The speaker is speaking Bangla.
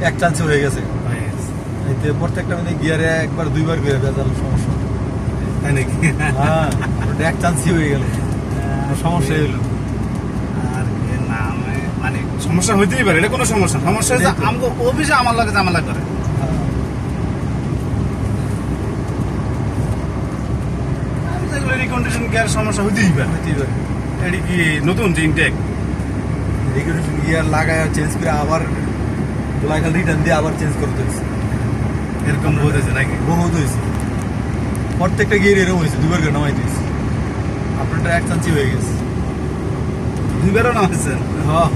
এক চান্সে হয়ে গেছে। এতে প্রত্যেকটা মানে গিয়ারে একবার দুইবার করে ভেজাল সমস্যা। তাই নাকি? হ্যাঁ, ওটা এক চান্সই হয়ে গেল, সমস্যা হইলো। আর না মানে সমস্যা হইতেই পারে, এটা কোনো সমস্যা হচ্ছে আমাকে অফিসে আমার লাগে ঝামেলা করে। রিকন্ডিশন গিয়ার সমস্যা হইতেই পারে। এটা কি নতুন যে ইনটেক রেগুলেশন গিয়ার লাগায় চেঞ্জ করে আবার লাগাল রিটার্ন দিয়ে আবার চেঞ্জ করতে হয়েছে। এরকম হয়েছে নাকি? বহুত হয়েছে, প্রত্যেকটা গিয়ার এরকম হয়েছে, দুবার করে নামাই দিয়েছে। আপনারটা এক চান্সই হয়ে গেছে। দুইবারও নামাইছেন? হ্যাঁ।